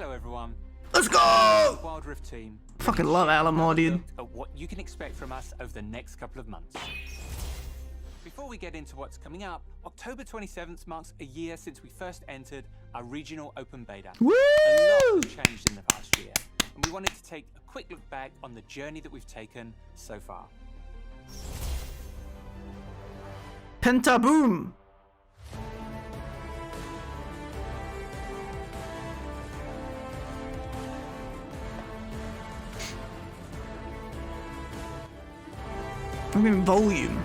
Hello everyone. Let's go! Wild Rift team. Fucking love Alan Moore, dude. At what you can expect from us over the next couple of months. Before we get into what's coming up, October 27th marks a year since we first entered our regional open beta. Woo! A lot has changed in the past year, and we wanted to take a quick look back on the journey that we've taken so far. Pentaboom! I mean volume.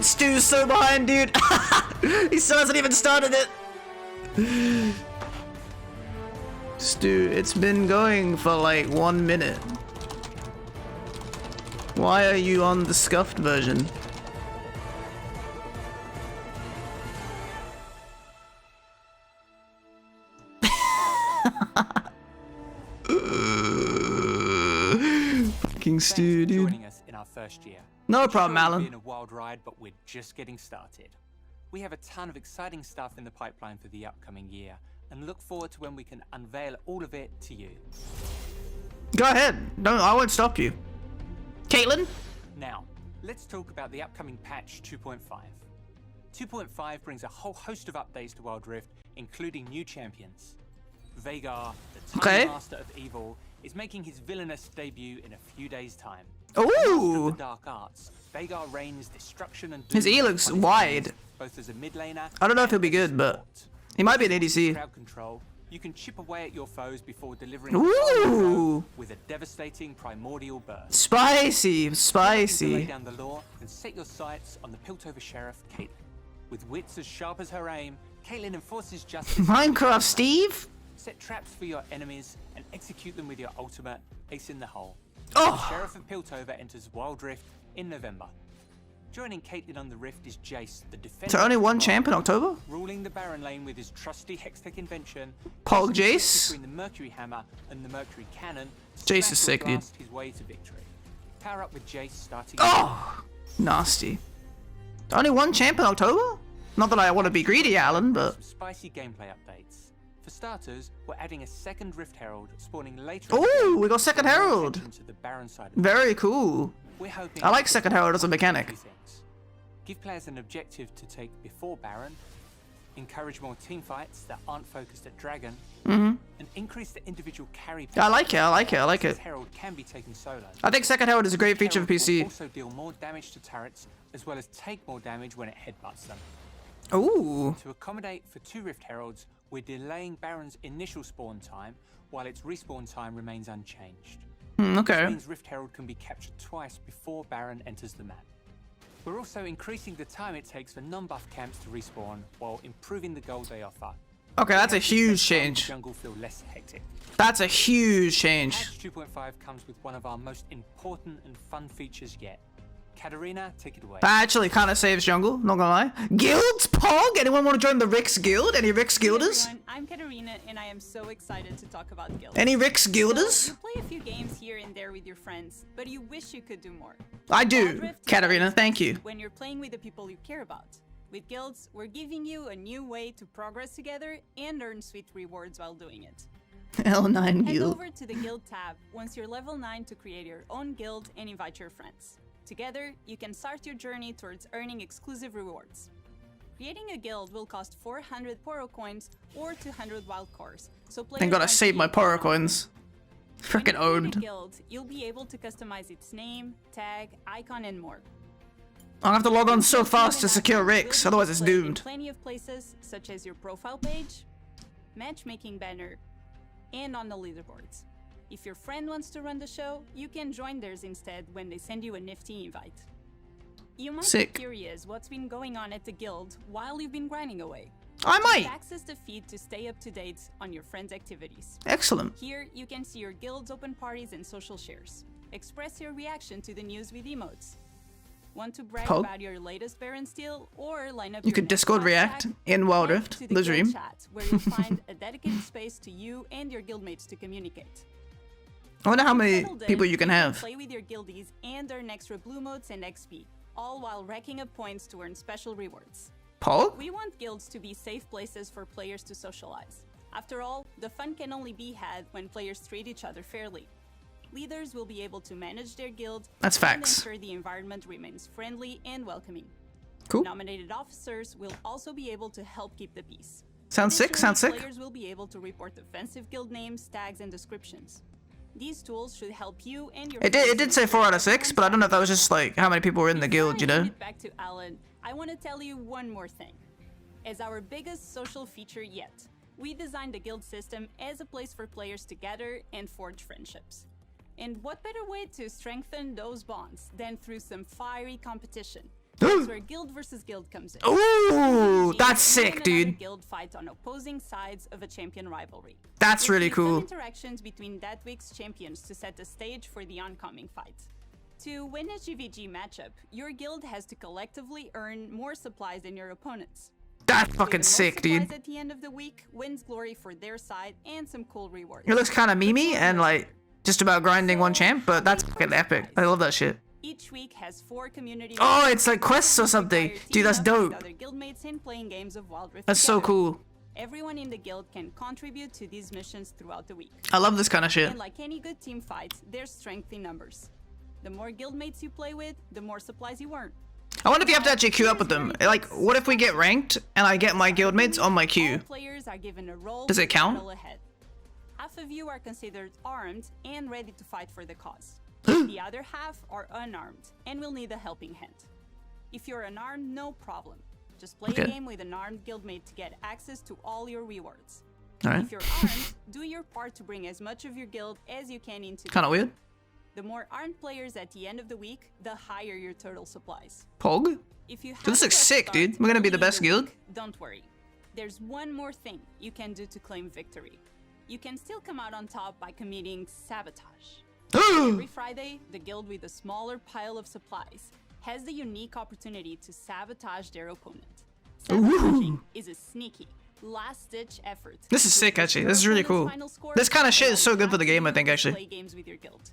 Stu's so behind, dude. He still hasn't even started it. Stu, it's been going for like 1 minute. Why are you on the scuffed version? Fucking Stu, dude. Joining us in our first year. No problem, Alan. It's been a wild ride, but we're just getting started. We have a ton of exciting stuff in the pipeline for the upcoming year, and look forward to when we can unveil all of it to you. Go ahead. I won't stop you. Caitlin? Now, let's talk about the upcoming patch 2.5. 2.5 brings a whole host of updates to Wild Rift, including new champions. Vhagar, the Tiny Master of Evil, is making his villainous debut in a few days' time. Ooh! The dark arts, Vhagar rains destruction and his E looks wide. Both as a mid laner. I don't know if he'll be good, but he might be an ADC. Crowd control. You can chip away at your foes before delivering Ooh! with a devastating primordial burst. Spicy, spicy. Lay down the law and set your sights on the Piltover Sheriff, Caitlin. With wits as sharp as her aim, Caitlin enforces justice. Minecraft Steve? Set traps for your enemies and execute them with your ultimate, Ace in the Hole. Oh! The Sheriff of Piltover enters Wild Rift in November. Joining Caitlin on the Rift is Jace, the defender. So only one champ in October? Ruling the Baron lane with his trusty Hextech invention. Pog Jace? Between the Mercury Hammer and the Mercury Cannon. Jace is sick, dude. His way to victory. Power up with Jace starting. Oh! Nasty. Only one champ in October? Not that I want to be greedy, Alan, but... Some spicy gameplay updates. For starters, we're adding a second Rift Herald, spawning later. Ooh, we got second Herald. To the Baron side of very cool. We're hoping I like second Herald as a mechanic. Give players an objective to take before Baron, encourage more team fights that aren't focused at Dragon, and increase the individual carry. I like it, I like it, I like it. Herald can be taken solo. I think second Herald is a great feature for PC. Also deal more damage to turrets, as well as take more damage when it headbutts them. Ooh. To accommodate for 2 Rift Heralds, we're delaying Baron's initial spawn time, while its respawn time remains unchanged. Okay. This means Rift Herald can be captured twice before Baron enters the map. We're also increasing the time it takes for non-buff camps to respawn, while improving the gold they offer. Okay, that's a huge change. Jungle feel less hectic. That's a huge change. Patch 2.5 comes with one of our most important and fun features yet. Katarina, take it away. That actually kind of saves jungle, not gonna lie. Guilds? Pog? Anyone want to join the Rix Guild? Any Rix Guilders? Hey everyone, I'm Katarina and I am so excited to talk about guilds. Any Rix Guilders? So, you play a few games here and there with your friends, but you wish you could do more. I do, Katarina, thank you. When you're playing with the people you care about. With guilds, we're giving you a new way to progress together and earn sweet rewards while doing it. L9 Head Guild. over to the guild tab once you're level 9 to create your own guild and invite your friends. Together, you can start your journey towards earning exclusive rewards. Creating a guild will cost 400 Poro coins or 200 wild cores, so Thank God I saved my Poro coins. Frickin' owned. In a guild, you'll be able to customize its name, tag, icon, and more. I'll have to log on so fast to secure Rix, otherwise it's doomed. Plenty of places, such as your profile page, matchmaking banner, and on the leaderboards. If your friend wants to run the show, you can join theirs instead when they send you a nifty invite. You might be curious what's been going on at the guild while you've been grinding away. I might. Access the feed to stay up to date on your friends' activities. Excellent. Here, you can see your guild's open parties and social shares. Express your reaction to the news with emotes. Want to brag about your latest Baron steal or line up you could Discord react in Wild Rift, the dream. Chat, where you'll find a dedicated space to you and your guildmates to communicate. I wonder how When many settled in, people you can have. Play with your guildies and earn extra blue motes and XP, all while racking up points to earn special rewards. Pog? We want guilds to be safe places for players to socialize. After all, the fun can only be had when players treat each other fairly. Leaders will be able to manage their guild That's and facts. ensure the environment remains friendly and welcoming. Cool. Nominated officers will also be able to help keep the peace. Sounds sick, Additionally, sounds sick. Players will be able to report offensive guild names, tags, and descriptions. These tools should help you and your It did say 4 out of 6, but I don't know if that was just like how many people were in the guild, you Before I know? hand it back to Alan, I want to tell you one more thing. As our biggest social feature yet, we designed the guild system as a place for players to gather and forge friendships. And what better way to strengthen those bonds than through some fiery competition? That's where guild versus guild comes in. Ooh, GG, that's you sick, and another dude. Guild fight on opposing sides of a champion rivalry. That's We'll really see some cool. interactions between that week's champions to set the stage for the oncoming fight. To win a GVG matchup, your guild has to collectively earn more supplies than your opponents. That's With fucking the most sick, dude. supplies at the end of the week wins glory for their side and some cool rewards. It looks kind of memey and like just about grinding one champ, but that's fucking epic. I love that shit. Each week has 4 community. Oh, events it's like quests or that something. require Dude, that's teaming up with dope. Other guildmates and playing games of Wild Rift That's so together. cool. Everyone in the guild can contribute to these missions throughout the week. I love this kind of shit. And like any good team fight, there's strength in numbers. The more guildmates you play with, the more supplies you earn. I wonder if you have to actually queue up with them. Like, what if we get ranked and I get my guildmates on my All queue? players are given a role Does it to count? battle ahead. Half of you are considered armed and ready to fight for the cause. The other half are unarmed and will need a helping hand. If you're unarmed, no problem. Just play Okay. a game with an armed guildmate to get access to all your rewards. Alright. If you're armed, do your part to bring as much of your guild as you can into the Kind of weird. The more armed players at the end of the week, the higher your total supplies. Pog? If you have this looks to sick, start dude. We're gonna be the early in best guild. week, don't worry. There's one more thing you can do to claim victory. You can still come out on top by committing sabotage. Every Friday, the guild with a smaller pile of supplies has the unique opportunity to sabotage their opponent. Sabotaging is a sneaky, last-ditch effort. This is to sick, push actually. your This is really opponent's cool. final score This kind of shit and is so good for the allow game, I you think, to actually. play games with your guild.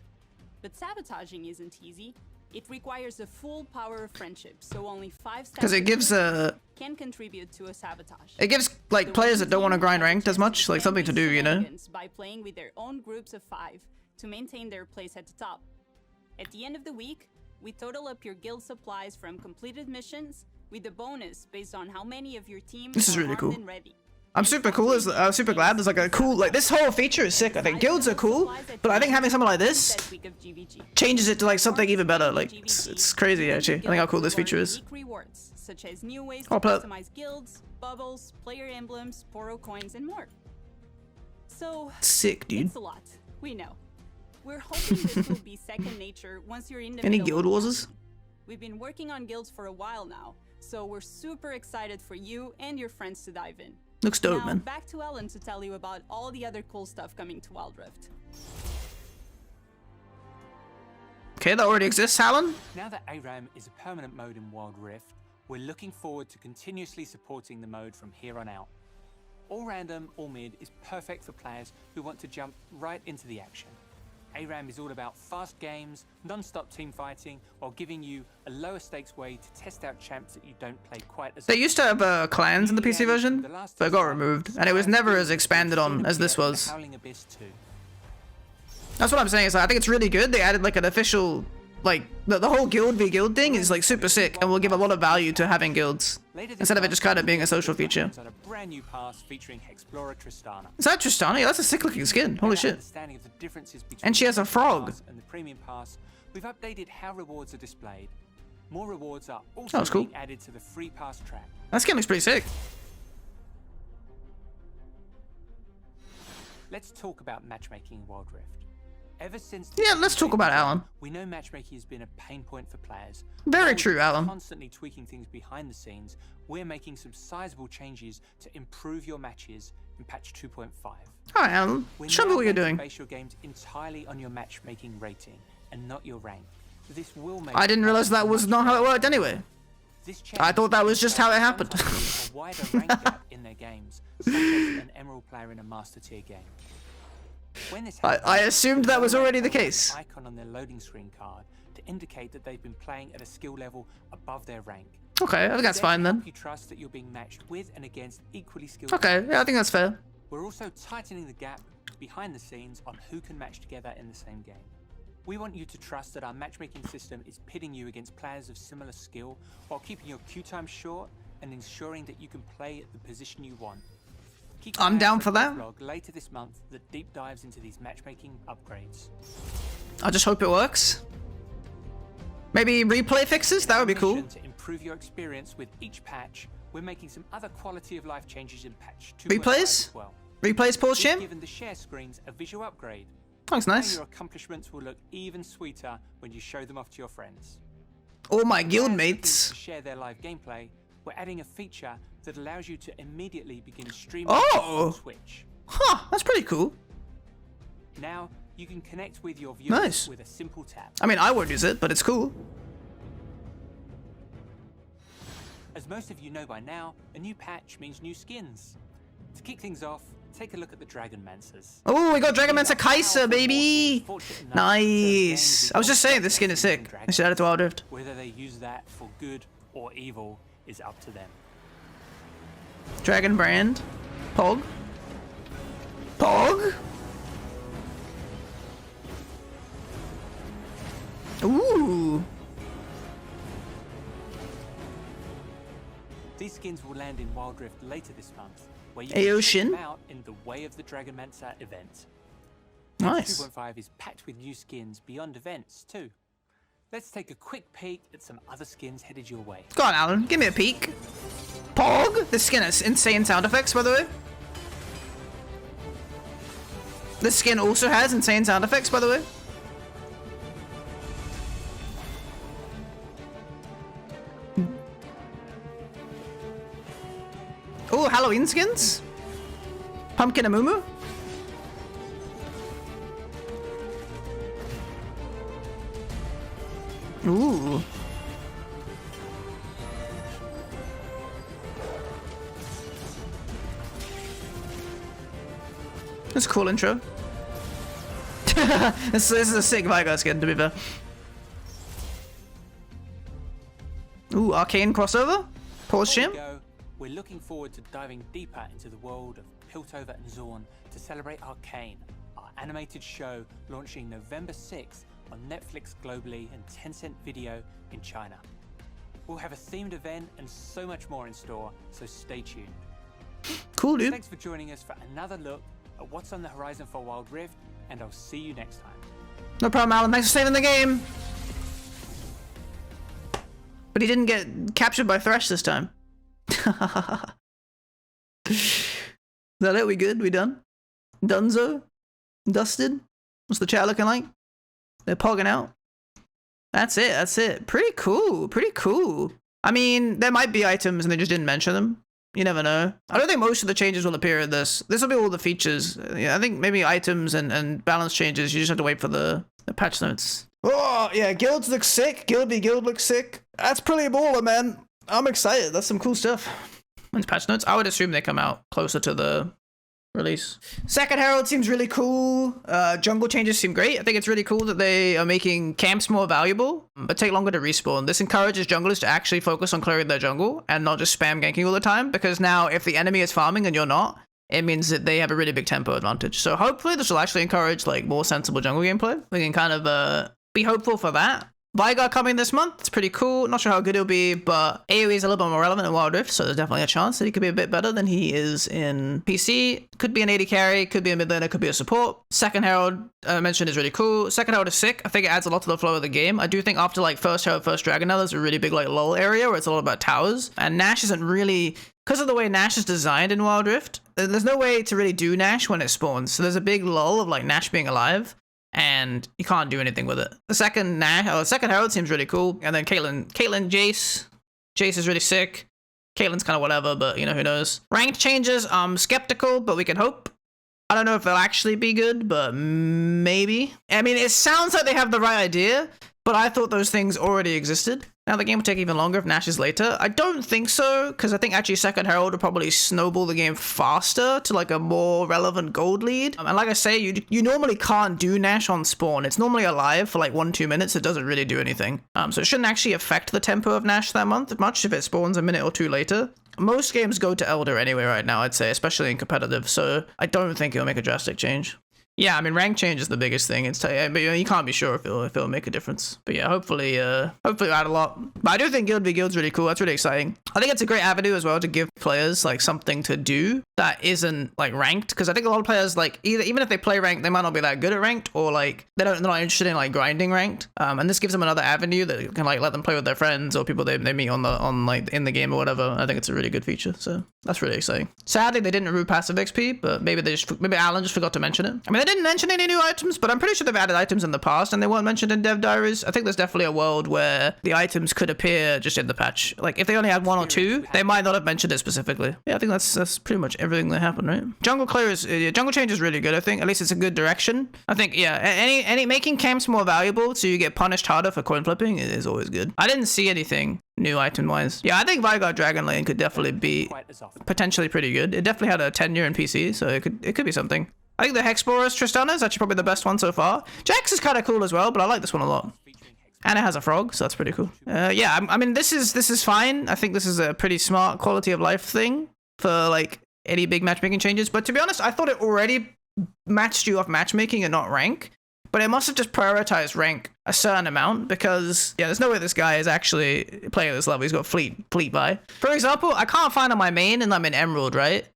But sabotaging isn't easy. It requires the full power of friendship, so only 5 Because it gives can contribute to a sabotage. it gives like players that don't want to grind ranked as much like something to do, you know? By playing with their own groups of 5 to maintain their place at the top. At the end of the week, we total up your guild supplies from completed missions with a bonus based on how many of your team This is are really armed cool. and ready. I'm super cool. I'm super glad there's like a cool like this whole feature is sick. I think guilds are cool, but I think having something like this That week of GVG. changes it to like something even better. Like it's crazy actually. I think how cool this feature is. Unique rewards, such as new ways I'll to play it. customize guilds, bubbles, player emblems, poro coins, and more. So Sick, dude. it's a lot. We know. We're hoping this will be second nature once you're in the Any middle of guild the wars? action. We've been working on guilds for a while now, so we're super excited for you and your friends to dive in. Looks dope, Now, man. back to Alan to tell you about all the other cool stuff coming to Wild Rift. Okay, that already exists, Alan. Now that ARAM is a permanent mode in Wild Rift, we're looking forward to continuously supporting the mode from here on out. All random, all mid is perfect for players who want to jump right into the action. ARAM is all about fast games, non-stop team fighting, while giving you a lower stakes way to test out champs that you don't play quite as They used to have clans in the PC version, but it got removed, and it was never as expanded on as this was. Howling Abyss 2. That's what I'm saying. Is like, I think it's really good. They added like an official, like the whole guild v guild thing is like super sick, and will give a lot of value to having guilds instead of it just kind of being a social feature. On a brand new pass featuring Explorer Tristana. Is that Drystan? Yeah, that's a sick looking skin. Holy shit. Understanding of the differences between And she has a the frog. pass and the premium pass, we've updated how rewards are displayed. More rewards are That also was cool. being added to the free pass track. That skin looks pretty sick. Let's talk about matchmaking in Wild Rift. Ever since Yeah, let's talk about Alan. We know matchmaking has been a pain point for players. Very While true, we're Alan. Constantly tweaking things behind the scenes, we're making some sizable changes to improve your matches in patch 2.5. Alright, Alan. We're Show me now what you're going to doing. base your games entirely on your matchmaking rating and not your rank. This will make I didn't realize that was not how it worked anyway. This I thought that was just how it happened. sometimes a wider rank gap in their games, such as an Emerald player in a Master Tier game. When this I assumed that was already the case. Icon on their loading screen card to indicate that they've been playing at a skill level above their rank. Okay, I think that's fine then. You trust that you're being matched with and against equally skilled Okay, players. yeah, I think that's fair. We're also tightening the gap behind the scenes on who can match together in the same game. We want you to trust that our matchmaking system is pitting you against players of similar skill while keeping your queue time short and ensuring that you can play at the position you want. I'm down for that. Vlog later this month that deep dives into these matchmaking upgrades. I just hope it works. Maybe replay fixes? That would be cool. To improve your experience with each patch, we're making some other quality of life changes in patch 2.5 Replays? as well. Replays, pause, We've Shim? given the share screens a visual upgrade. That's nice. Your accomplishments will look even sweeter when you show them off to your friends. All my guild Players looking mates. to share their live gameplay, we're adding a feature that allows you to immediately begin streaming Oh! on Twitch. Huh, that's pretty cool. Now, you can connect with your viewers Nice. with a simple tap. I mean, I won't use it, but it's cool. As most of you know by now, a new patch means new skins. To kick things off, take a look at the Dragonmancers. Oh, we got Dragonmancer Kaiser, baby! Nice. I was just saying, this skin is sick. I should add it to Wild Rift. Whether they use that for good or evil is up to them. Dragon brand. Pog. Pog? Ooh. These skins will land in Wild Rift later this month, where you Ayo, can check Shin. them out in the Way of the Dragonmancer event. Nice. 2.5 is packed with new skins beyond events too. Let's take a quick peek at some other skins headed your way. Go on, Alan. Give me a peek. Pog. This skin has insane sound effects, by the way. This skin also has insane sound effects, by the way. Oh, Halloween skins? Pumpkin and Mumu? Ooh. That's a cool intro. this is a sick Vigar skin, to be fair. Ooh, Arcane crossover? Pause Before Shim? we go, we're looking forward to diving deeper into the world of Piltover and Zorn to celebrate Arcane, our animated show launching November 6th on Netflix globally and Tencent Video in China. We'll have a themed event and so much more in store, so stay tuned. Cool, dude. Thanks for joining us for another look at what's on the horizon for Wild Rift, and I'll see you next time. No problem, Alan. Thanks for saving the game. But he didn't get captured by Thresh this time. Is that it? We good? We done? Dunzo? Dusted? What's the chat looking like? They're pogging out. That's it. That's it. Pretty cool. Pretty cool. I mean, there might be items and they just didn't mention them. You never know. I don't think most of the changes will appear in this. This will be all the features. Yeah, I think maybe items and balance changes. You just have to wait for the patch notes. Oh, yeah. Guilds look sick. Guild v Guild looks sick. That's pretty baller, man. I'm excited. That's some cool stuff. When's patch notes? I would assume they come out closer to the release. Second Herald seems really cool. Jungle changes seem great. I think it's really cool that they are making camps more valuable, but take longer to respawn. This encourages junglers to actually focus on clearing their jungle and not just spam ganking all the time, because now if the enemy is farming and you're not, it means that they have a really big tempo advantage. So hopefully this will actually encourage like more sensible jungle gameplay. We can kind of be hopeful for that. Vigar coming this month. It's pretty cool. Not sure how good he'll be, but AoE is a little bit more relevant in Wild Rift, so there's definitely a chance that he could be a bit better than he is in PC. Could be an AD carry, could be a mid laner, could be a support. Second Herald, I mentioned, is really cool. Second Herald is sick. I think it adds a lot to the flow of the game. I do think after like first Herald, first Dragon, now there's a really big like lull area where it's a lot about towers, and Nash isn't really, because of the way Nash is designed in Wild Rift, there's no way to really do Nash when it spawns. So there's a big lull of like Nash being alive, and you can't do anything with it. The second Herald seems really cool. And then Caitlyn, Jace. Jace is really sick. Caitlyn's kind of whatever, but you know, who knows. Ranked changes, I'm skeptical, but we can hope. I don't know if they'll actually be good, but maybe. I mean, it sounds like they have the right idea, but I thought those things already existed. Now the game will take even longer if Nash is later. I don't think so, because I think actually Second Herald will probably snowball the game faster to like a more relevant gold lead. And like I say, you normally can't do Nash on spawn. It's normally alive for like 1-2 minutes. It doesn't really do anything. So it shouldn't actually affect the tempo of Nash that much if it spawns a minute or two later. Most games go to Elder anyway right now, I'd say, especially in competitive. So I don't think it'll make a drastic change. Yeah, I mean, rank change is the biggest thing. But you can't be sure if it'll make a difference. But yeah, hopefully it'll add a lot. But I do think Guild v Guild's really cool. That's really exciting. I think it's a great avenue as well to give players like something to do that isn't like ranked. Because I think a lot of players like even if they play ranked, they might not be that good at ranked, or like they're not interested in like grinding ranked. And this gives them another avenue that can like let them play with their friends or people they meet on like in the game or whatever. I think it's a really good feature. So that's really exciting. Sadly, they didn't remove passive XP, but maybe Alan just forgot to mention it. I mean, they didn't mention any new items, but I'm pretty sure they've added items in the past and they weren't mentioned in dev diaries. I think there's definitely a world where the items could appear just in the patch. Like if they only had 1 or 2, they might not have mentioned it specifically. Yeah, I think that's pretty much everything that happened, right? Jungle change is really good. I think at least it's a good direction. I think yeah, any making camps more valuable so you get punished harder for coin flipping is always good. I didn't see anything new item wise. Yeah, I think Veigar Dragon Lane could definitely be potentially pretty good. It definitely had a tenure in PC, so it could be something. I think the Hexplorer's Tristana is actually probably the best one so far. Jax is kind of cool as well, but I like this one a lot. And it has a frog, so that's pretty cool. Yeah, I mean, this is fine. I think this is a pretty smart quality of life thing for like any big matchmaking changes. But to be honest, I thought it already matched you off matchmaking and not rank. But it must have just prioritized rank a certain amount because, yeah, there's no way this guy is actually playing at this level. He's got fleet by. For example, I can't find on my main and I'm in Emerald, right?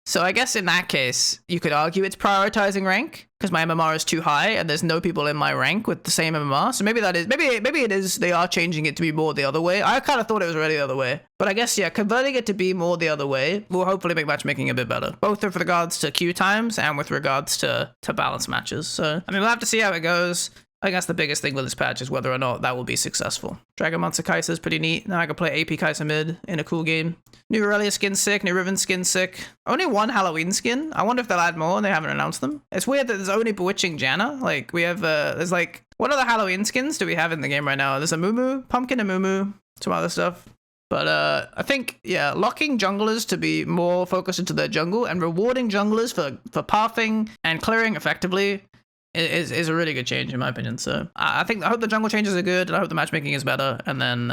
So I guess in that case, you could argue it's prioritizing rank because my MMR is too high and there's no people in my rank with the same MMR. So maybe it is, they are changing it to be more the other way. I kind of thought it was already the other way. But I guess, yeah, converting it to be more the other way will hopefully make matchmaking a bit better. Both with regards to queue times and with regards to balance matches. So, I mean, we'll have to see how it goes. I guess the biggest thing with this patch is whether or not that will be successful. Dragon Monster Kai'Sa is pretty neat. Now I can play AP Kai'Sa mid in a cool game. New Aurelia skin sick, new Riven skin sick. Only one Halloween skin. I wonder if they'll add more and they haven't announced them. It's weird that there's only Bewitching Janna. Like we have, there's like, what other Halloween skins do we have in the game right now? There's a Mumu, Pumpkin and Mumu, some other stuff. But I think, yeah, locking junglers to be more focused into their jungle and rewarding junglers for pathing and clearing effectively is a really good change in my opinion. So I hope the jungle changes are good and I hope the matchmaking is better. And then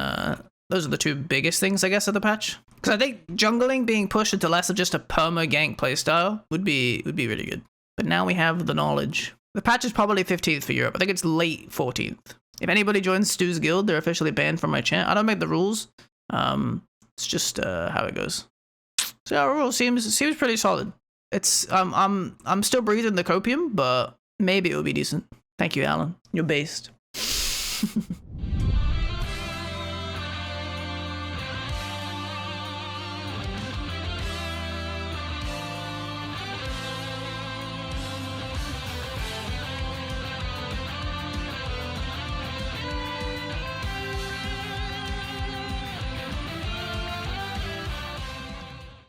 those are the two biggest things, I guess, of the patch. Because I think jungling being pushed into less of just a perma gank playstyle would be really good. But now we have the knowledge. The patch is probably 15th for Europe. I think it's late 14th. If anybody joins Stu's guild, they're officially banned from my chat. I don't make the rules. It's just how it goes. So overall, seems pretty solid. It's I'm still breathing the copium, but maybe it will be decent. Thank you, Alan. You're based.